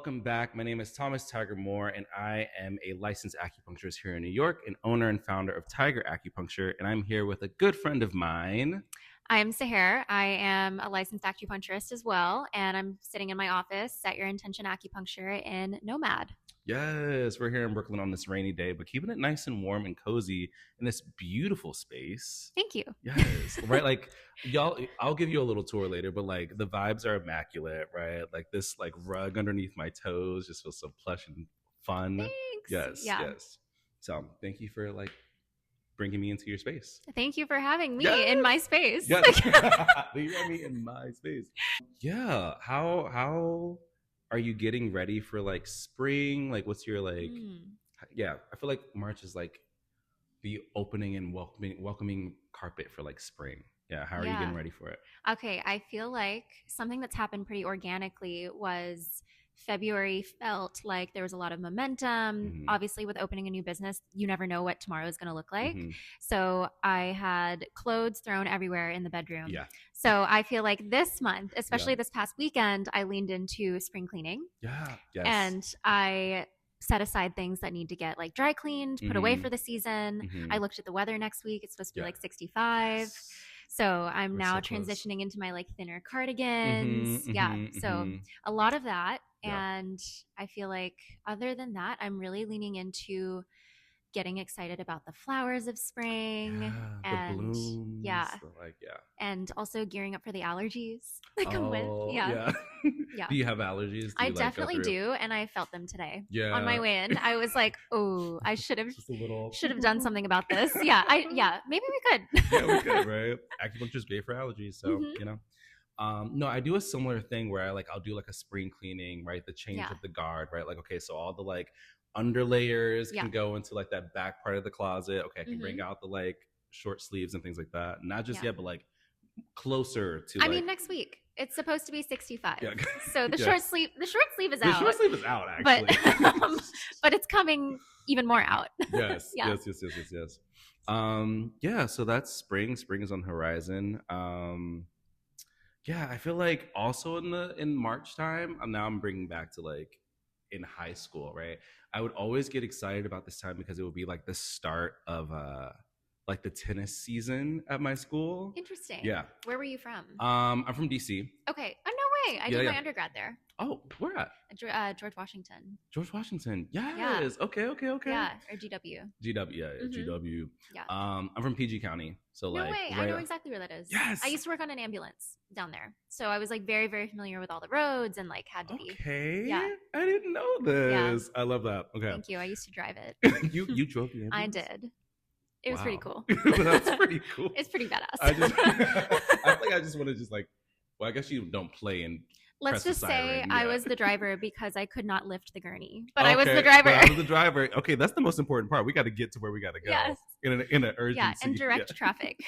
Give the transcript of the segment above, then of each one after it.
welcome back. My name is Thomas Tiger Moore, and I am a licensed acupuncturist here in New York, and owner and founder of Tiger Acupuncture. And I'm here with a good friend of mine. I'm Sahar. I am a licensed acupuncturist as well, and I'm sitting in my office at Your Intention Acupuncture in Nomad. Yes, we're here in Brooklyn on this rainy day, but keeping it nice and warm and cozy in this beautiful space. Thank you. Yes, right. Like y'all, I'll give you a little tour later, but like the vibes are immaculate, right? Like this, like rug underneath my toes just feels so plush and fun. Thanks. Yes, Yeah. yes. So thank you for like bringing me into your space. Thank you for having me Yes. in my space. Yes, you have me in my space. Yeah. How are you getting ready for like spring? Like, what's your like? Yeah, I feel like March is like the opening and welcoming carpet for like spring. Yeah, how are you getting ready for it? Okay, I feel like something that's happened pretty organically was February felt like there was a lot of momentum. Obviously, with opening a new business, you never know what tomorrow is going to look like. So I had clothes thrown everywhere in the bedroom. Yeah. So I feel like this month, especially this past weekend, I leaned into spring cleaning. Yeah. Yes. And I set aside things that need to get like dry cleaned, put away for the season. I looked at the weather next week. It's supposed to be like 65. So I'm now transitioning into my like thinner cardigans. So a lot of that. And I feel like other than that, I'm really leaning into getting excited about the flowers of spring and the blooms, and also gearing up for the allergies that come with. Yeah. Do you have allergies? I definitely do, and I felt them today. On my way in, I was like, "Oh, I should have done something about this." Maybe we could. Yeah, we could, right? Acupuncture's great for allergies, so you know. No, I do a similar thing where I'll do like a spring cleaning, right? The change of the guard, right? Like, okay, so all the like under layers can go into like that back part of the closet. Okay, I can bring out the like short sleeves and things like that. Not just yet, but like closer to. I mean, next week it's supposed to be 65. Yeah. So the short sleeve is out. The short sleeve is out, actually, but it's coming even more out. Yes. Yes. Yeah. So that's spring. Spring is on the horizon. Yeah, I feel like also in March time. Now I'm bringing back to like in high school, right? I would always get excited about this time because it would be like the start of like the tennis season at my school. Interesting. Yeah. Where were you from? I'm from DC. Okay. Oh, no way. I did my undergrad there. Oh, where at? George Washington. George Washington. Yes. Yeah. Okay. Yeah, or GW. GW. Yeah. I'm from PG County. So no like way. right I know exactly where that is. Yes. I used to work on an ambulance down there. So I was like very, very familiar with all the roads and like had to be. Okay. Yeah. I didn't know this. I love that. Okay. Thank you. I used to drive it. You drove the ambulance? I did. It was pretty cool. That's pretty cool. It's pretty badass. I think I just want to just like, well, I guess you don't play and let's just say siren, I was the driver because I could not lift the gurney, but I was the driver. I was the driver. Okay, that's the most important part. We got to get to where we got to go. Yes. In an urgency. Yeah, and direct traffic.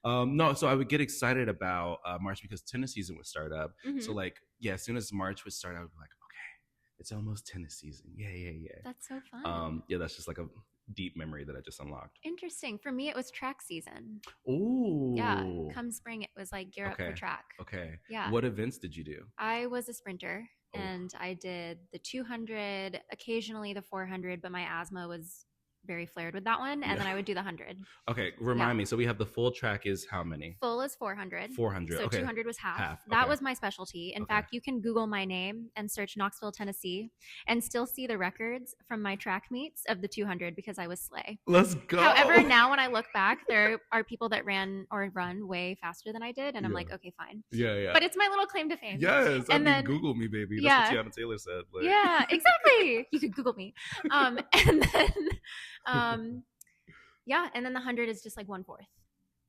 No, so I would get excited about March because tennis season would start up. So like, as soon as March would start, I would be like, okay, it's almost tennis season. Yeah. That's so fun. That's just like a deep memory that I just unlocked. Interesting. For me, it was track season. Ooh. Yeah. Come spring, it was like gear up for track. Okay. Yeah. What events did you do? I was a sprinter and I did the 200, occasionally the 400, but my asthma was very flared with that one. And then I would do the 100. Okay. Remind me. So we have the full track is how many? Full is 400. 400. So okay. 200 was half. That was my specialty. In fact, you can Google my name and search Knoxville, Tennessee and still see the records from my track meets of the 200 because I was slay. Let's go. However, now when I look back, there are people that run way faster than I did. And I'm like, okay, fine. Yeah. But it's my little claim to fame. Yes. And then Google me, baby. That's what Tiana Taylor said. Like. Yeah, exactly. You could Google me. And then the 100 is just like 1/4.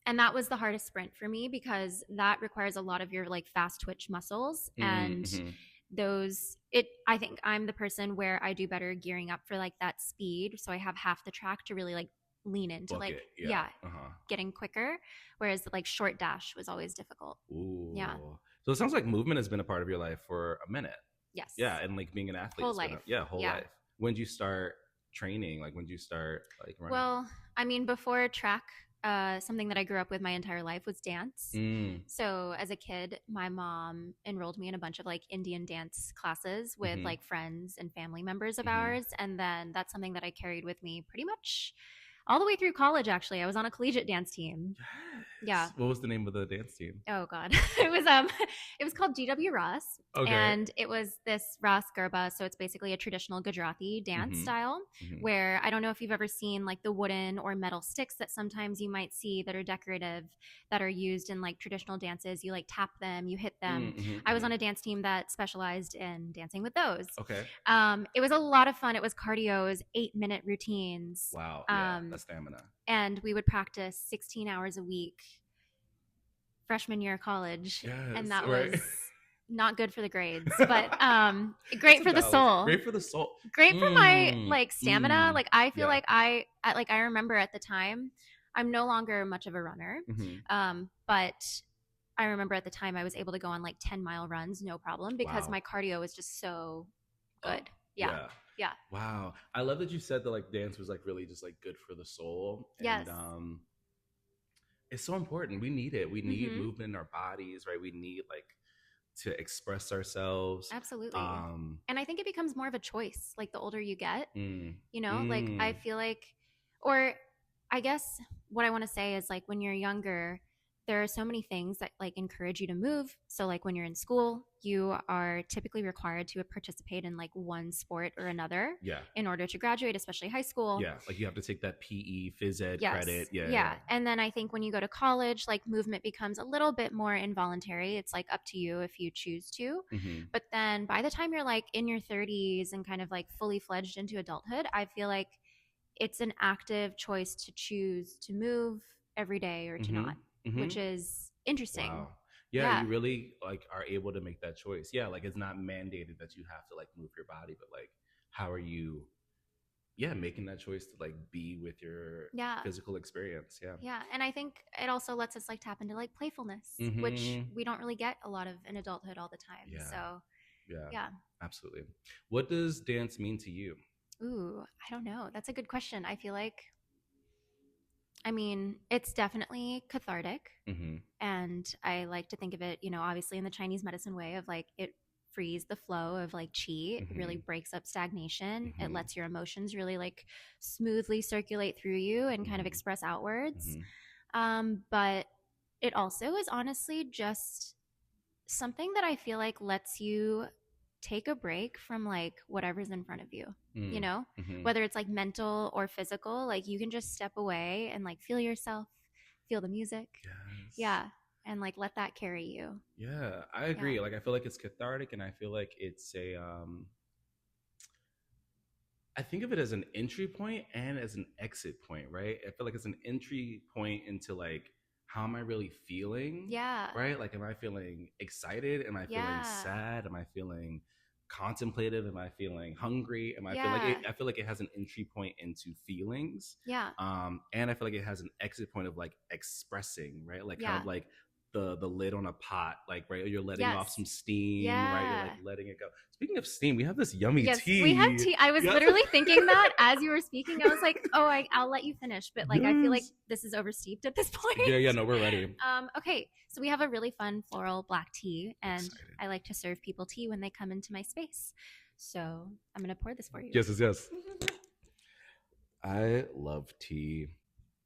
And that was the hardest sprint for me because that requires a lot of your like fast twitch muscles. And I think I'm the person where I do better gearing up for like that speed. So I have half the track to really like lean into getting quicker. Whereas like short dash was always difficult. Ooh. Yeah. So it sounds like movement has been a part of your life for a minute. Yes. Yeah. And like being an athlete. Whole life. Whole life. When did you start training? Like when did you start like running? Well, I mean, before track, something that I grew up with my entire life was dance. So as a kid, my mom enrolled me in a bunch of like Indian dance classes with like friends and family members of ours. And then that's something that I carried with me pretty much all the way through college. Actually, I was on a collegiate dance team. Yes. Yeah. What was the name of the dance team? Oh God, it was called GW Ross, and it was this Ras Garba. So it's basically a traditional Gujarati dance style, where I don't know if you've ever seen like the wooden or metal sticks that sometimes you might see that are decorative, that are used in like traditional dances. You like tap them, you hit them. I was on a dance team that specialized in dancing with those. Okay. It was a lot of fun. It was cardio's 8-minute routines. Wow. Yeah, that's stamina. And we would practice 16 hours a week freshman year of college. Yes, and that was not good for the grades, but great for the soul. Great for the soul. Great for my like stamina. Like I feel like I remember at the time, I'm no longer much of a runner. But I remember at the time I was able to go on like 10-mile runs, no problem, because my cardio was just so good. Yeah. Wow. I love that you said that like dance was like really just like good for the soul. Yes. And it's so important. We need it. We need movement in our bodies, right? We need like to express ourselves. Absolutely. And I think it becomes more of a choice like the older you get, you know, like I feel like, or I guess what I want to say is like when you're younger, there are so many things that like encourage you to move. So like when you're in school, you are typically required to participate in like one sport or another in order to graduate, especially high school. Yeah. Like you have to take that PE, phys ed credit. Yeah. And then I think when you go to college, like movement becomes a little bit more involuntary. It's like up to you if you choose to. But then by the time you're like in your 30s and kind of like fully fledged into adulthood, I feel like it's an active choice to choose to move every day or to not. Which is interesting. Wow. Yeah, you really like are able to make that choice. Yeah, like it's not mandated that you have to like move your body, but like how are you making that choice to like be with your physical experience. Yeah, and I think it also lets us like tap into like playfulness, which we don't really get a lot of in adulthood all the time. So yeah, absolutely. What does dance mean to you? Ooh, I don't know. That's a good question. I feel like, I mean, it's definitely cathartic. And I like to think of it, you know, obviously in the Chinese medicine way of like it frees the flow of like qi. It really breaks up stagnation. It lets your emotions really like smoothly circulate through you and kind of express outwards. But it also is honestly just something that I feel like lets you take a break from like whatever's in front of you, you know, whether it's like mental or physical, like you can just step away and like feel yourself, feel the music. And like let that carry you. I agree. Like I feel like it's cathartic, and I feel like it's a I think of it as an entry point and as an exit point, right? I feel like it's an entry point into like, how am I really feeling? Right? Like, am I feeling excited? Am I feeling sad? Am I feeling contemplative? Am I feeling hungry? Am I feel like I feel like it has an entry point into feelings. And I feel like it has an exit point of like expressing, right? Like kind of like the lid on a pot, like, right? You're letting off some steam, right? You're like letting it go. Speaking of steam, we have this yummy tea. We have tea. I was literally thinking that as you were speaking. I was like, oh, I'll let you finish. But like, I feel like this is oversteeped at this point. No, we're ready. Okay, so we have a really fun floral black tea, and I like to serve people tea when they come into my space. So I'm going to pour this for you. Yes. I love tea.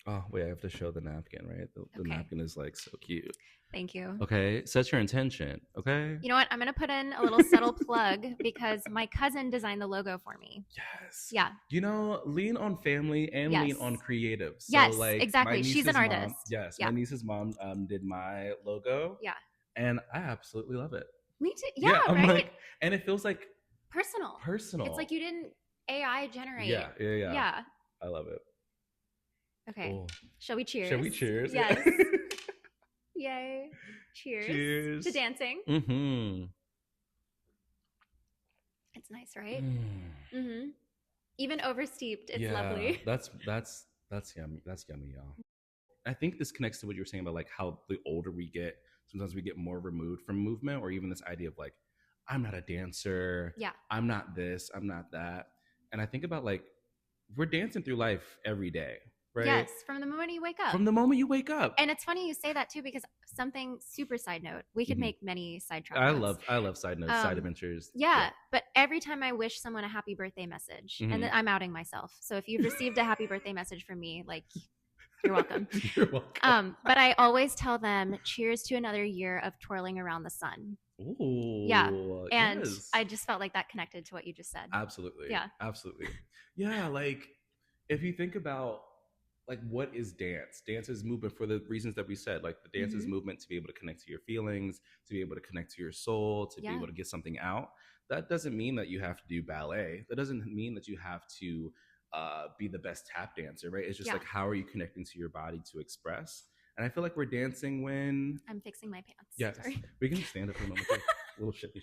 Oh, wait, I have to show the napkin, right? The napkin is like so cute. Thank you. Okay, set your intention, okay? You know what? I'm going to put in a little subtle plug because my cousin designed the logo for me. Yes. Yeah. You know, lean on family and lean on creative. So, yes, like, exactly. She's an artist. My niece's mom did my logo. Yeah. And I absolutely love it. Me too. Yeah, right? Like, and it feels like personal. It's like you didn't AI generate. Yeah. I love it. Okay. Oh. Shall we cheers? Yes. Yay. Cheers. To dancing. It's nice, right? Even oversteeped, it's lovely. That's yummy. That's yummy, y'all. I think this connects to what you were saying about like how the older we get, sometimes we get more removed from movement, or even this idea of like, I'm not a dancer. I'm not this, I'm not that. And I think about like, we're dancing through life every day, right? Yes, from the moment you wake up. From the moment you wake up. And it's funny you say that too, because something super side note, we could make many side notes. I love side notes, side adventures. Yeah, but every time I wish someone a happy birthday message, and then I'm outing myself. So if you've received a happy birthday message from me, like, you're welcome. You're welcome. But I always tell them, cheers to another year of twirling around the sun. Ooh, yeah. And yes. I just felt like that connected to what you just said. Absolutely. Yeah. Absolutely. Yeah. Like, if you think about, like, what is dance? Dance is movement for the reasons that we said. Like, the dance is movement to be able to connect to your feelings, to be able to connect to your soul, to be able to get something out. That doesn't mean that you have to do ballet. That doesn't mean that you have to be the best tap dancer, right? It's just like, how are you connecting to your body to express? And I feel like we're dancing when I'm fixing my pants. Yes, we can stand up for a moment. A little shifty.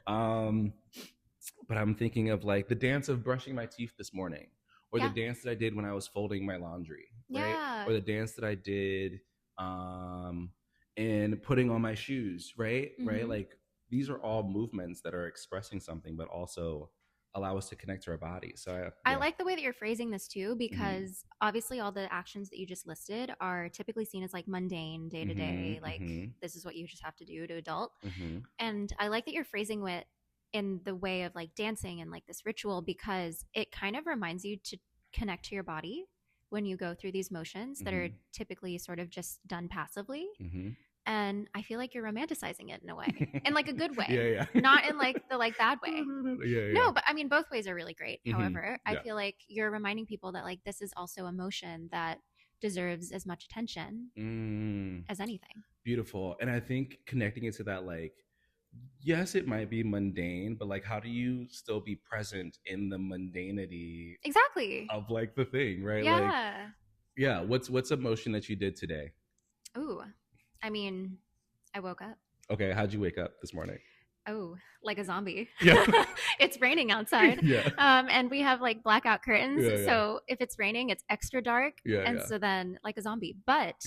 But I'm thinking of, like, the dance of brushing my teeth this morning, or the dance that I did when I was folding my laundry, right? Or the dance that I did in putting on my shoes, right? Right? Like, these are all movements that are expressing something, but also allow us to connect to our body. So I like the way that you're phrasing this too, because obviously all the actions that you just listed are typically seen as, like, mundane, day to day, like this is what you just have to do to adult. And I like that you're phrasing it in the way of, like, dancing and, like, this ritual, because it kind of reminds you to connect to your body when you go through these motions that are typically sort of just done passively. And I feel like you're romanticizing it in a way, in, like, a good way, not in, like, the, like, bad way. No, but I mean, both ways are really great. However, I feel like you're reminding people that, like, this is also emotion that deserves as much attention as anything. Beautiful. And I think connecting it to that, like, yes, it might be mundane, but, like, how do you still be present in the mundanity of, like, the thing, right? What's a motion that you did today? Ooh, I mean, I woke up. Okay, how'd you wake up this morning? Oh, like a zombie. Yeah. It's raining outside. And we have, like, blackout curtains. So if it's raining, it's extra dark. So then, like a zombie. But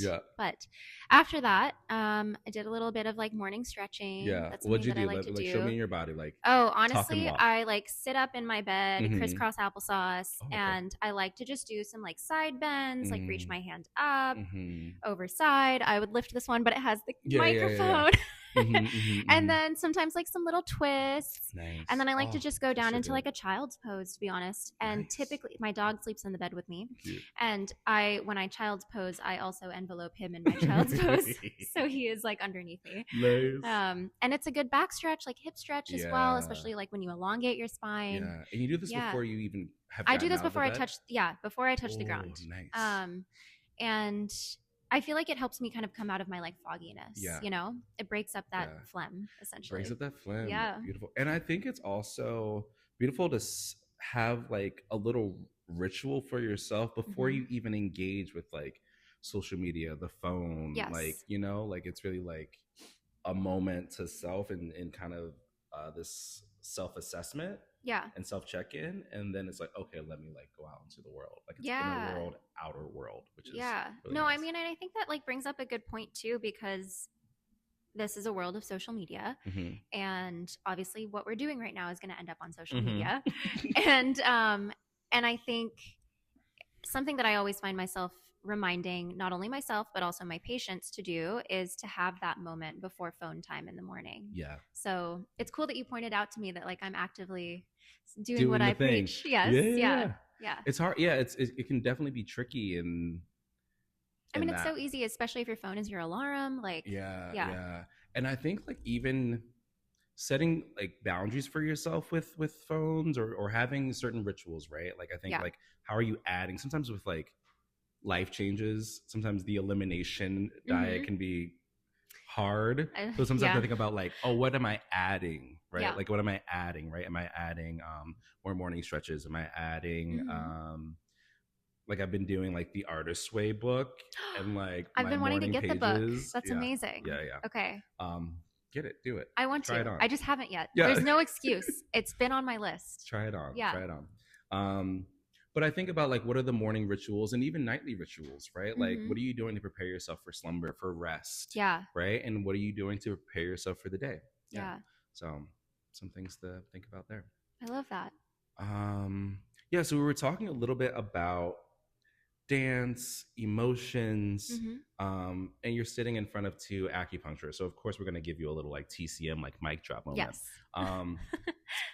after that, I did a little bit of, like, morning stretching. That's what'd you do? Like to do. Show me your body. Like, honestly, I, like, sit up in my bed, crisscross applesauce, and I like to just do some, like, side bends, like reach my hand up, over side. I would lift this one, but it has the microphone. And then sometimes, like, some little twists. Nice. And then I like to just go down into like a child's pose, to be honest. And typically my dog sleeps in the bed with me. Cute. And when I child's pose, I also envelope him in my child's pose. So he is, like, underneath me. Nice. And it's a good back stretch, like hip stretch as well, especially, like, when you elongate your spine. Yeah. And you do this before you even have I do this before I touch the ground. Nice. And I feel like it helps me kind of come out of my, like, fogginess. You know, it breaks up that phlegm, essentially. Breaks up that phlegm. Yeah. Beautiful. And I think it's also beautiful to have, like, a little ritual for yourself before you even engage with, like, social media, the phone. Like, you know, like, it's really, like, a moment to self and kind of this self-assessment. And self-check-in, and then it's like, okay, let me, like, go out into the world, like, it's inner world, outer world, which is really nice. I mean, and I think that, like, brings up a good point too, because this is a world of social media, and obviously what we're doing right now is going to end up on social media. And I think something that I always find myself reminding not only myself but also my patients to do is to have that moment before phone time in the morning. So it's cool that you pointed out to me that, like, I'm actively doing what I preach. Yeah. It's hard. It can definitely be tricky. And I mean, it's so easy, especially if your phone is your alarm. Like, And I think, like, even setting, like, boundaries for yourself with phones, or having certain rituals, right? Like, I think like, how are you adding, sometimes with, like, life changes, sometimes the elimination diet can be hard. So sometimes I think about, like, oh, what am I adding, right? Like, what am I adding, right? Am I adding more morning stretches? Am I adding like, I've been doing, like, the Artist's Way book, and, like, I've been wanting to get the book. That's amazing. Okay. Get it, do it. I want to. Try it on. I just haven't yet. There's no excuse. It's been on my list. Try it on. Try it on. But I think about, like, what are the morning rituals and even nightly rituals, right? Like, what are you doing to prepare yourself for slumber, for rest? Right? And what are you doing to prepare yourself for the day? So some things to think about there. I love that. So we were talking a little bit about dance, emotions, and you're sitting in front of two acupuncturists. So of course we're going to give you a little like TCM, like mic drop moment. Yes.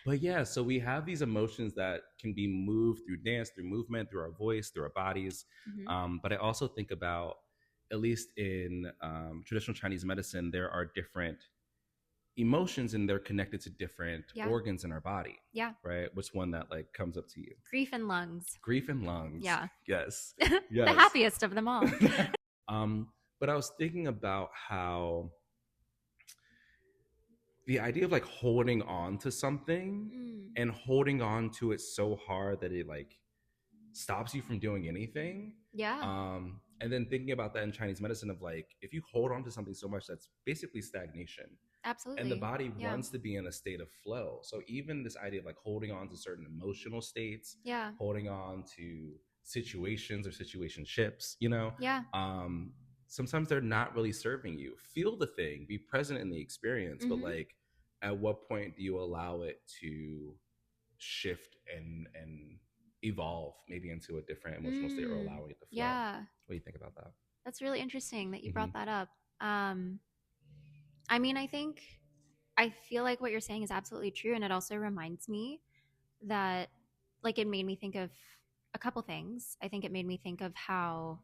But yeah, so we have these emotions that can be moved through dance, through movement, through our voice, through our bodies. But I also think about, at least in traditional Chinese medicine, there are different emotions and they're connected to different organs in our body. Yeah. Right? Which one that like comes up to you? Grief and lungs. Grief and lungs. Yeah. Yes. Yes. The happiest of them all. But I was thinking about how the idea of like holding on to something and holding on to it so hard that it like stops you from doing anything. Yeah. And then thinking about that in Chinese medicine of like, if you hold on to something so much, that's basically stagnation. Absolutely. And the body wants to be in a state of flow. So even this idea of like holding on to certain emotional states, holding on to situations or situationships, you know? Yeah. Sometimes they're not really serving you. Feel the thing, be present in the experience, but like, at what point do you allow it to shift and evolve maybe into a different emotional state, or allowing it to flow? Yeah. What do you think about that? That's really interesting that you brought that up. I mean, I feel like what you're saying is absolutely true. And it also reminds me that, like, it made me think of a couple things. I think it made me think of how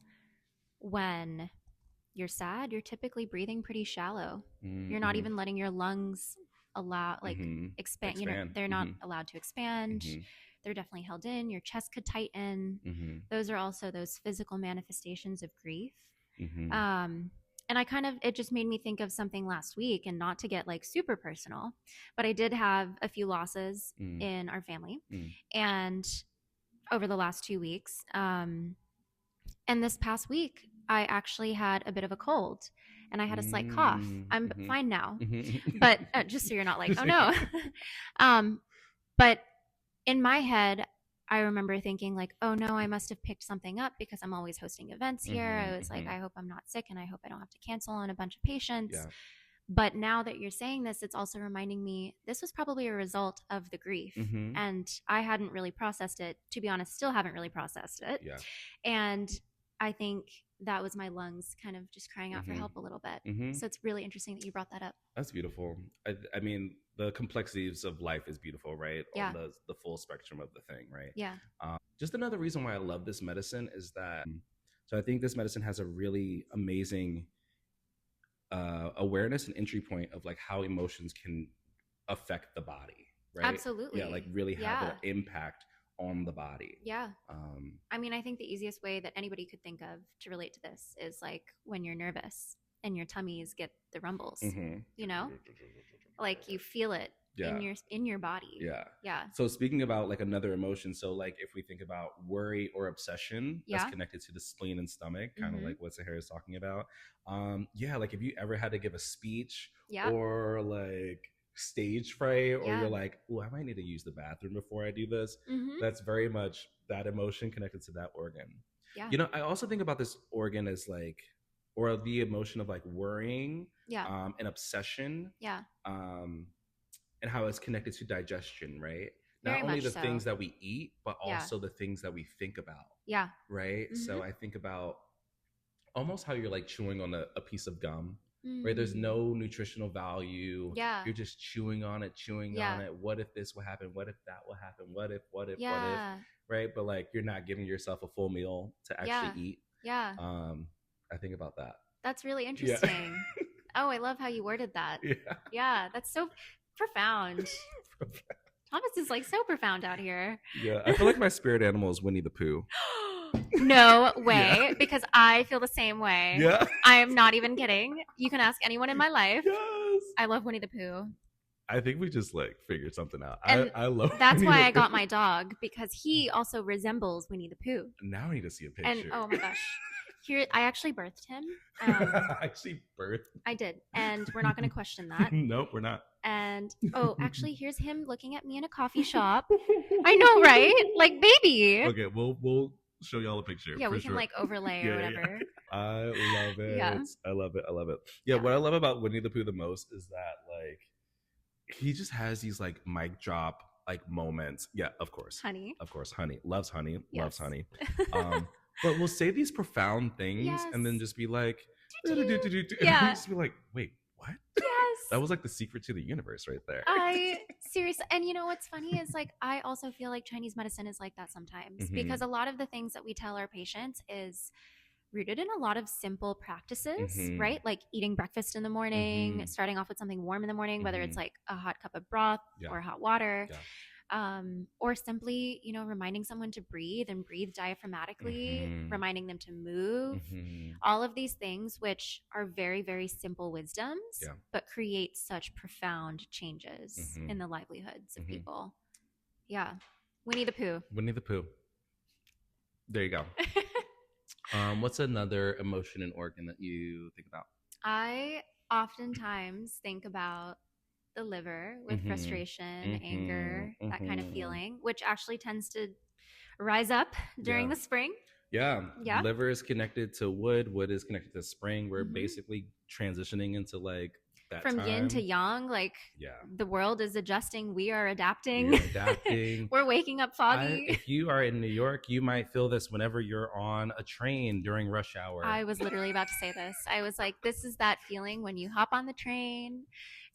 when you're sad, you're typically breathing pretty shallow. You're not even letting your lungs expand. You know, they're not allowed to expand. They're definitely held in. Your chest could tighten. Those are also those physical manifestations of grief. And it just made me think of something last week, and not to get like super personal, but I did have a few losses in our family and over the last 2 weeks. And this past week, I actually had a bit of a cold and I had a slight cough. I'm fine now, but just so you're not like, oh no. But in my head, I remember thinking like, oh no, I must have picked something up because I'm always hosting events here. I was like, I hope I'm not sick and I hope I don't have to cancel on a bunch of patients. Yeah. But now that you're saying this, it's also reminding me this was probably a result of the grief. And I hadn't really processed it. To be honest, still haven't really processed it. Yeah. And I think that was my lungs kind of just crying out for help a little bit. So it's really interesting that you brought that up. That's beautiful. I mean, the complexities of life is beautiful, right? Yeah. On the full spectrum of the thing, right? Yeah. Just another reason why I love this medicine is that, so I think this medicine has a really amazing awareness and entry point of like how emotions can affect the body, right? Absolutely. Yeah, like really have an impact on the body. Yeah. I mean, I think the easiest way that anybody could think of to relate to this is like when you're nervous and your tummies get the rumbles, you know, like you feel it in your body. Yeah. Yeah. So speaking about like another emotion, so like if we think about worry or obsession, that's connected to the spleen and stomach, kind of like what Sahara is talking about. Like if you ever had to give a speech or like stage fright, or you're like, oh, I might need to use the bathroom before I do this, that's very much that emotion connected to that organ. Yeah. You know, I also think about this organ as like, or the emotion of like worrying and obsession, and how it's connected to digestion, right? Not only the things that we eat, but also the things that we think about. Yeah. Right? So I think about almost how you're like chewing on a piece of gum, right? There's no nutritional value. Yeah. You're just chewing on it. What if this will happen? What if that will happen? What if, right? But like, you're not giving yourself a full meal to actually eat. Yeah. I think about that. That's really interesting. Yeah. Oh, I love how you worded that. Yeah. That's so profound. Thomas is like so profound out here. Yeah. I feel like my spirit animal is Winnie the Pooh. No way, because I feel the same way. Yeah. I am not even kidding. You can ask anyone in my life. Yes. I love Winnie the Pooh. I think we just like figured something out. I love that's Winnie why I got my dog, because he also resembles Winnie the Pooh. Now I need to see a picture. And oh my gosh. Here, I actually birthed him. I did. And we're not going to question that. Nope, we're not. And, actually, here's him looking at me in a coffee shop. I know, right? Like, baby. Okay, we'll show y'all a picture. Yeah, we can like overlay or whatever. Yeah. I love it. Yeah. I love it. Yeah, what I love about Winnie the Pooh the most is that, like, he just has these, like, mic drop, like, moments. Yeah, of course. Honey. Of course, Honey. Loves Honey. Yes. Loves Honey. But we'll say these profound things and then just be like, yeah. just be like, wait, what? Yes. That was like the secret to the universe right there. I seriously, and you know what's funny is like I also feel like Chinese medicine is like that sometimes because a lot of the things that we tell our patients is rooted in a lot of simple practices, right? Like eating breakfast in the morning, starting off with something warm in the morning, whether it's like a hot cup of broth or hot water. Or simply, you know, reminding someone to breathe and breathe diaphragmatically, reminding them to move, all of these things, which are very, very simple wisdoms, but create such profound changes in the livelihoods of people. Yeah. Winnie the Pooh. Winnie the Pooh. There you go. What's another emotion and organ that you think about? I oftentimes think about the liver with frustration, anger, that kind of feeling, which actually tends to rise up during the spring. Yeah. Liver is connected to wood. Wood is connected to spring. We're basically transitioning into like that from time. Yin to yang. Like the world is adjusting. We are adapting. We're waking up foggy. If you are in New York, you might feel this whenever you're on a train during rush hour. I was literally about to say this. I was like, this is that feeling when you hop on the train,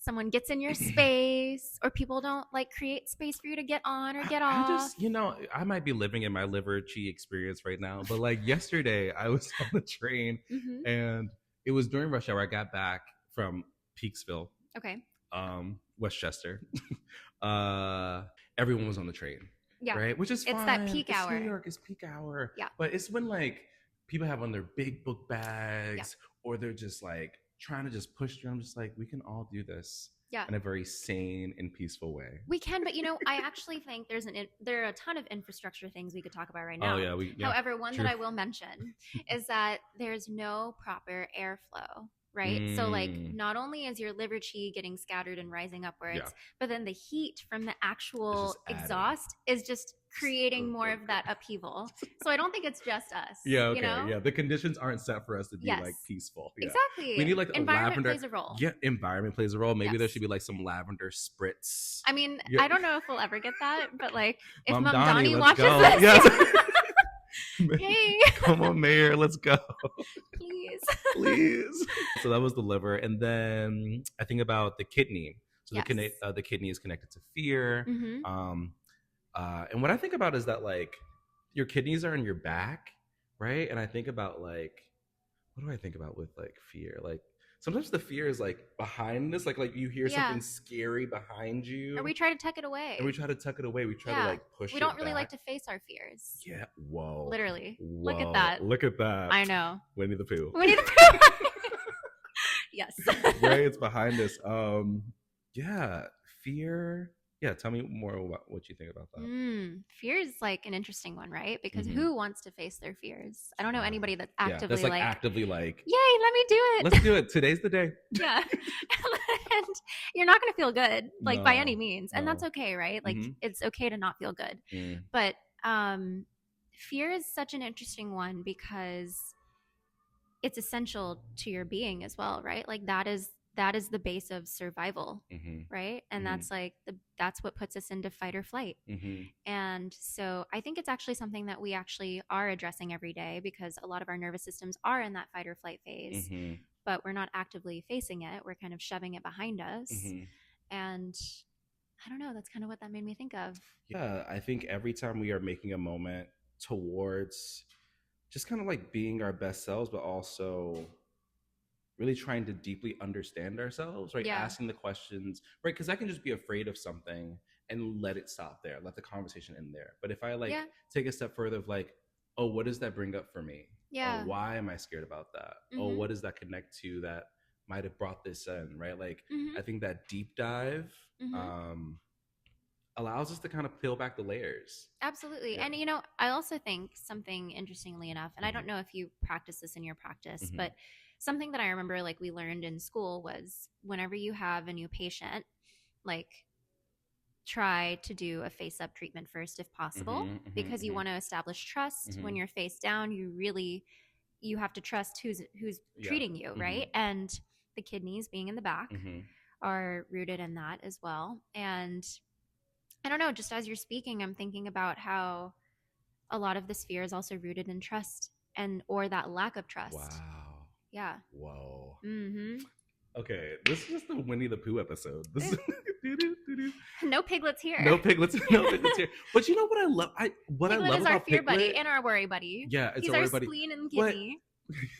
someone gets in your space, or people don't like create space for you to get on or get off. I just, you know, I might be living in my liver chi experience right now, but like yesterday I was on the train and it was during rush hour. I got back from Peaksville, Westchester. Everyone was on the train, right? Which is fine. It's that peak hour. New York is peak hour, but it's when like people have on their big book bags or they're just like trying to just push through. I'm just like, we can all do this in a very sane and peaceful way. We can, but you know, I actually think there are a ton of infrastructure things we could talk about right now. However, one that I will mention is that there's no proper airflow. Right. So like not only is your liver chi getting scattered and rising upwards, but then the heat from the actual exhaust is just creating more of that upheaval. So I don't think it's just us. You know? Yeah. The conditions aren't set for us to be like peaceful. Exactly. We need like environment lavender. Plays a role. Yeah. Environment plays a role. Maybe there should be like some lavender spritz. I mean, I don't know if we'll ever get that, but like if Mom Donnie watches this. Yes. Hey, come on, Mayor, let's go. Please. So that was the liver, and then I think about the kidney. So the kidney is connected to fear. And what I think about is that like your kidneys are in your back, right? And I think about like, what do I think about with like fear? Like sometimes the fear is like behind us, like you hear something scary behind you, or we try to tuck it away. We try to like push. We don't really like to face our fears. Yeah. Whoa. Literally. Whoa. Look at that. I know. Winnie the Pooh. Yes. Right. It's behind us. Fear. Yeah, tell me more about what you think about that. Fear is like an interesting one, right? Because who wants to face their fears? I don't know anybody that's actively actively like, yay, let me do it. Let's do it. Today's the day. Yeah. And you're not going to feel good, like by any means. And that's okay, right? Like it's okay to not feel good. But fear is such an interesting one because it's essential to your being as well, right? Like that is the base of survival, right? And that's like that's what puts us into fight or flight. And so I think it's actually something that we actually are addressing every day because a lot of our nervous systems are in that fight or flight phase, but we're not actively facing it. We're kind of shoving it behind us. And I don't know, that's kind of what that made me think of. Yeah, I think every time we are making a moment towards just kind of like being our best selves, but also really trying to deeply understand ourselves, right? Asking the questions, right? Because I can just be afraid of something and let it stop there, let the conversation end there. But if I like take a step further of like, oh, what does that bring up for me? Yeah. Oh, why am I scared about that? Oh, what does that connect to that might have brought this in, right? Like, I think that deep dive allows us to kind of peel back the layers. Absolutely. And, you know, I also think something interestingly enough, and I don't know if you practice this in your practice, but something that I remember like we learned in school was whenever you have a new patient, like try to do a face up treatment first if possible, because you want to establish trust. When you're face down, you have to trust who's treating you, right? And the kidneys being in the back are rooted in that as well. And I don't know, just as you're speaking, I'm thinking about how a lot of this fear is also rooted in trust or that lack of trust. Wow. Yeah. Whoa. Mm-hmm. Okay, this is just the Winnie the Pooh episode. This is no piglets here. No piglets here. But you know what I love? Piglet I love is about our fear Piglet, buddy and our worry buddy. Yeah, he's our spleen and kidney.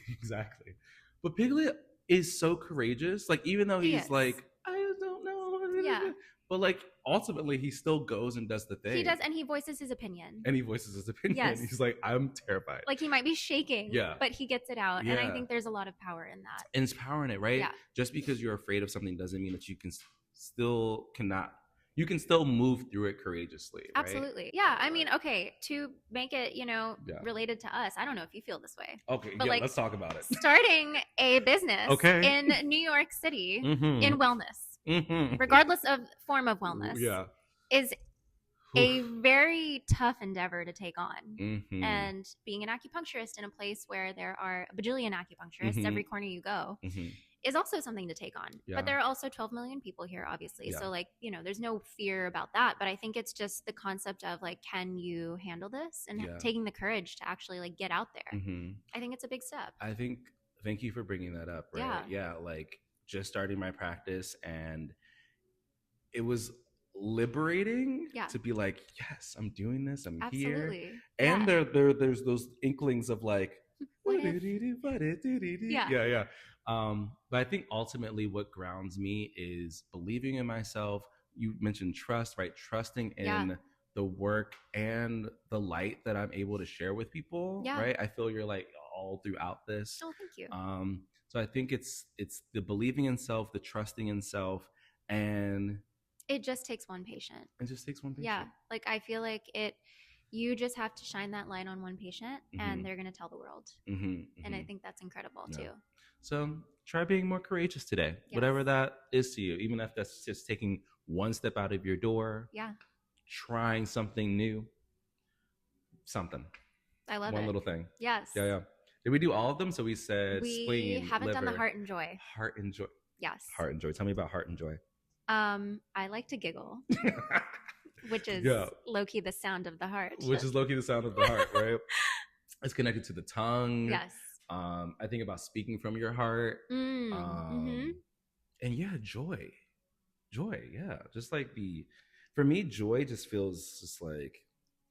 Exactly. But Piglet is so courageous. Like, even though he's like, I don't know. Yeah. But like, ultimately, he still goes and does the thing. He does, and he voices his opinion. Yes. He's like, I'm terrified. Like, he might be shaking, yeah, but he gets it out. Yeah. And I think there's a lot of power in that. And it's power in it, right? Yeah. Just because you're afraid of something doesn't mean that you can still move through it courageously, right? Absolutely. Yeah. I mean, okay, to make it, related to us, I don't know if you feel this way. Okay, but let's talk about it. Starting a business in New York City in wellness, regardless of form of wellness, is a very tough endeavor to take on. And being an acupuncturist in a place where there are a bajillion acupuncturists every corner you go is also something to take on. But there are also 12 million people here, obviously. So there's no fear about that. But I think it's just the concept of can you handle this and taking the courage to actually get out there. I think it's a big step. Thank you for bringing that up. Right? Yeah. Just starting my practice, and it was liberating to be like, yes, I'm doing this. I'm here. And there's those inklings of but I think ultimately what grounds me is believing in myself. You mentioned trust, right? Trusting in the work and the light that I'm able to share with people, right? I feel you're all throughout this. Oh, thank you. So I think it's the believing in self, the trusting in self, and it just takes one patient. Yeah. I feel you just have to shine that light on one patient and they're going to tell the world. And I think that's incredible too. So try being more courageous today, whatever that is to you, even if that's just taking one step out of your door. Yeah. Trying something new. Something. I love one little thing. Yes. Yeah. Did we do all of them? So we said spleen, haven't liver, done the heart and joy. Heart and joy. Yes. Heart and joy. Tell me about heart and joy. I like to giggle, which is low-key the sound of the heart. Right? It's connected to the tongue. Yes. I think about speaking from your heart. And joy. Yeah. Just for me, joy just feels just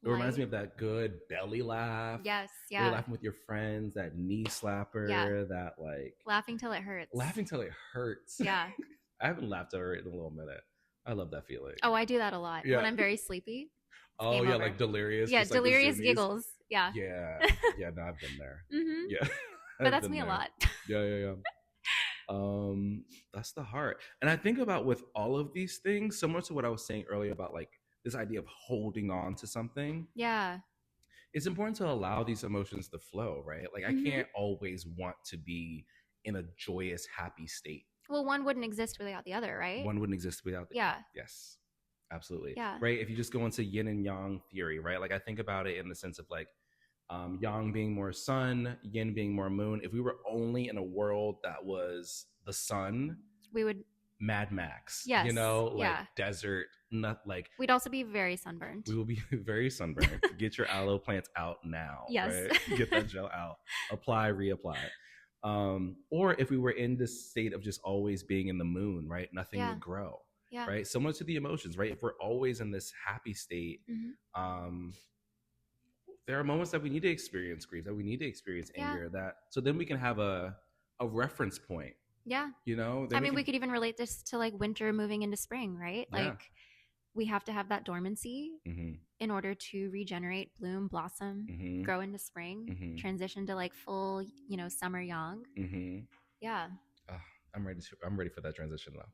it reminds me of that good belly laugh. Yes, yeah. You're laughing with your friends, that knee slapper, that laughing till it hurts. Yeah. I haven't laughed over it in a little minute. I love that feeling. Oh, I do that a lot when I'm very sleepy. Oh yeah, over. Delirious. Yeah, delirious giggles. Yeah. Yeah. Yeah. No, I've been there. Yeah. But that's me a lot. Yeah. That's the heart. And I think about with all of these things, similar to what I was saying earlier about this idea of holding on to something. Yeah. It's important to allow these emotions to flow, right? I can't always want to be in a joyous, happy state. Well, one wouldn't exist without the other, right? One wouldn't exist without the other. Yes. Absolutely. Yeah. Right? If you just go into yin and yang theory, right? I think about it in the sense of yang being more sun, yin being more moon. If we were only in a world that was the sun, we would Mad Max. Yes. Desert, not we'd also be very sunburned. We will be very sunburned. Get your aloe plants out now. Yes. Right? Get that gel out. Apply, reapply. Or if we were in this state of just always being in the moon, right? Nothing would grow. Yeah. Right. Similar to the emotions, right? If we're always in this happy state, there are moments that we need to experience grief, that we need to experience anger, so then we can have a reference point. Yeah. We could even relate this to winter moving into spring, right? We have to have that dormancy in order to regenerate, bloom, blossom, grow into spring, transition to full, summer yang. Yeah. I'm ready for that transition though.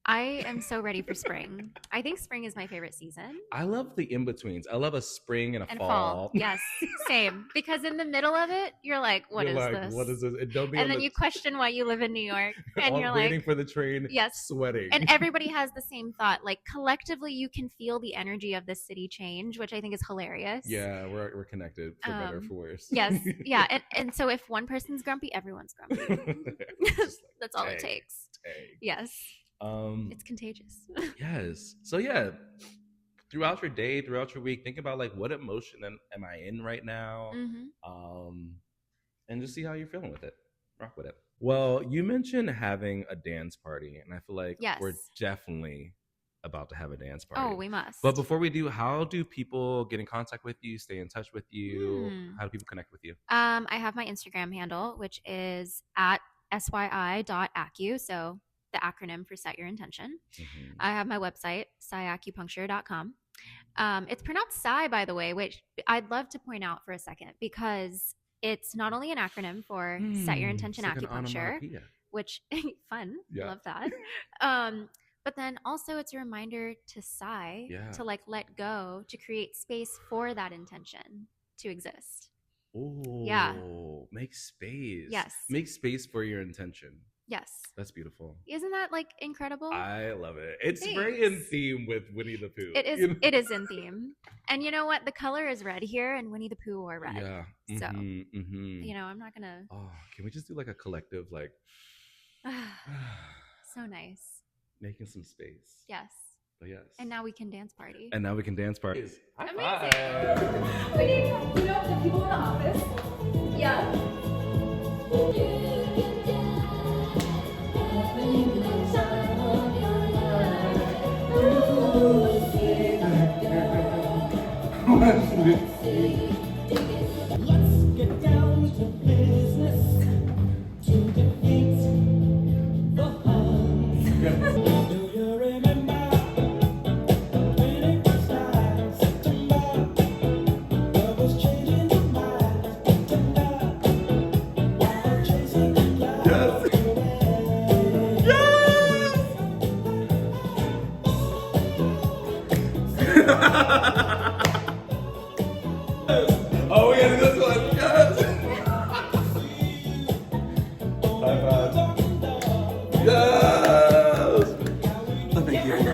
I am so ready for spring. I think spring is my favorite season. I love the in-betweens. I love a spring and a fall. Yes, same. Because in the middle of it, you're like, what is this? What is this? And then you question why you live in New York. And you're waiting for the train, sweating. And everybody has the same thought. Collectively, you can feel the energy of the city change, which I think is hilarious. Yeah, we're connected for better or for worse. Yes, yeah. And so if one person's grumpy, everyone's grumpy. That's all it takes. Yes. It's contagious. Yes. So throughout your day, throughout your week, think about like what emotion am I in right now, and just see how you're feeling with it. Rock with it. Well, you mentioned having a dance party, and I feel like we're definitely about to have a dance party. Oh, we must. But before we do, how do people get in contact with you, stay in touch with you? How do people connect with you? I have my Instagram handle, which is at syi.acu, so the acronym for Set Your Intention. I have my website, syiacupuncture.com. It's pronounced Psy, by the way, which I'd love to point out for a second, because it's not only an acronym for Set Your Intention Acupuncture, which fun, love that. But then also it's a reminder to sigh, to like let go, to create space for that intention to exist. Oh, make space. Yes. Make space for your intention. Yes. That's beautiful. Isn't that like incredible? I love it. It's very in theme with Winnie the Pooh. It is. You know? It is in theme. And you know what? The color is red here, and Winnie the Pooh wore red. Yeah. So, you know, I'm not going to. Oh, can we just do like a collective, like. So nice. Making some space. Yes. But yes. And now we can dance party. Amazing. We need, you know, the people in the office. Yeah. Let's get down to business to defeat the Huns. Do you remember when it was last September? Love was changing the minds, tender, while chasing the clouds. Oh, yeah, this one. Yes. High five.